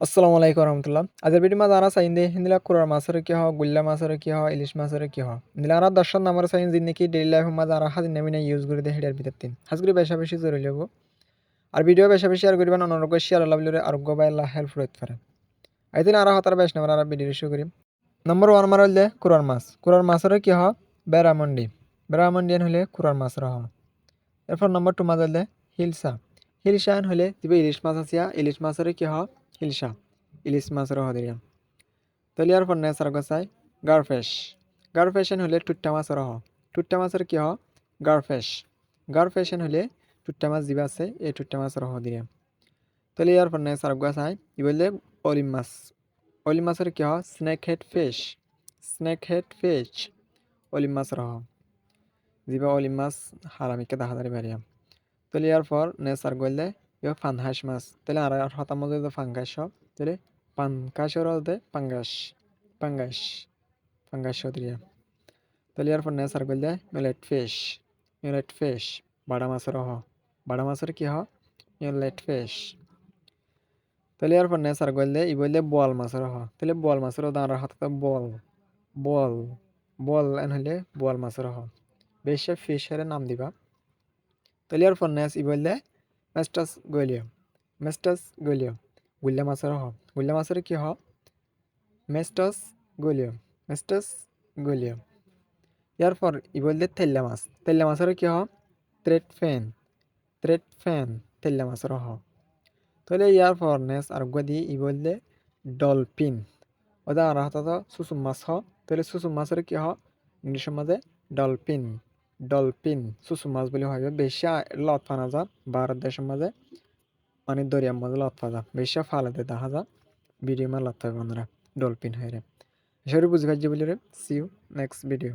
আসসালামু আলাইকুম রহমতুল্লাহ। আজের ভিডিও মাঝে আরা চাইন দিয়ে হিন্দিলা কুরার মাছের কি হয়, গুল্লা মাছের কি হয়, ইলিশ মাছের কি হয়। নিলা আরা দর্শন নামের চাইন যিনি কি ডেইলি লাইফ মাঝে আরা হাজির নামিনা ইউজ করে দিয়ে হেডার ভিতর তিন হাজগুড়ি বেশা বেশি জরুরি হবো। আর ভিডিও বেশা বেশি শেয়ার করবেন অনর্গ শেয়ার আল্লাহ বলে আরোগ্য বা আল্লাহ হেল্প করতে পারে। আইদিন আরা হতার বেশ নামের আরা ভিডিও শুরু করি। নম্বর 1 মার হইলে কুরার মাছ। কুরার মাছের কি হয় বেরামন্ডি। বেরামন্ডিয়ান হলে কুরার মাছের হয়। এরপর নম্বর 2 মাছ হইলে হিলসা। হিলসা হলে দিবে ইলিশ মাছ আছে ইলিশ মাছের কি হয় হিলসা। ইলিশ মাছের হদিয়া। তলিয়ার পর নেসার গছাই গারফেশ। গারফেশন হলে টুট্টা মাছের হ। টুট্টা মাছের কি হ গারফেশ। গারফেশন হলে টুট্টা মাছ দিবা আছে এই টুট্টা মাছের হ দিয়ে। তলিয়ার পর নেসার গছাই ই বললে অলিম মাছ। অলিম মাছের কি হ snake head fish. Snake head fish অলিম মাছের হ। দিবা অলিম মাছ হারামিকে দেখা দাঁড়ি বাড়িয়া। তলিয়ার পর নেসার গলে ইয়া ফানহাস মাছ। তাহলে আর হতার মধ্যে ফাঙ্গাস তাহলে পানকাশের হতে পাঙ্গাস। পাঙ্গাস পাঙ্গাস দিয়া তাহলে এরপর নেসার গলে মিলেট ফিশ। মিলেট ফিশ বাড়া মাছের হ। বাড়া মাছের কি হ মিলেট ফিশ। তাহলে এরপর নেসার গলে ই বললে বল মাছের হ। তাহলে বল মাছের দাঁড়ার হাতে বল। বল বল এন হলে বল মাছের হ। বেশি ফিশের নাম দিবা। তাহলে এরপর নেস ই বললে মেস্টাস গলিও। মেস্টাস গলিও গুল্লা মাছের হ। গুল্লা মাছের কি হ মেস্টাস গলিও। মেস্টাস গলিও এরপর ই বললে তেল্লা মাছ। তেল্লা মাছের কি হ থ্রেড ফ্যান। থ্রেড ফ্যান তেল্লা মাছের হ। তাহলে ইয়ার পর নেস আর গদি ই বললে ডলফিন। ওদা আর হাত সুসুম মাছ হ। তাহলে সুসুম মাছের কি হ ইংলিশের মাঝে ডলফিন। ডলফিন সুসুম মাছ বলে হয় বেশি লত ফানা যা ভারত দেশের মাঝে মানে দরিয়ার মাঝে লত ফাজা বেশি ফালাতে দেখা যা ভিডিও মা লত হয় বন্ধুরা ডলফিন হয়ে রে। সরি বুঝি ভাজ্য বলি রে সি ইউ নেক্সট ভিডিও।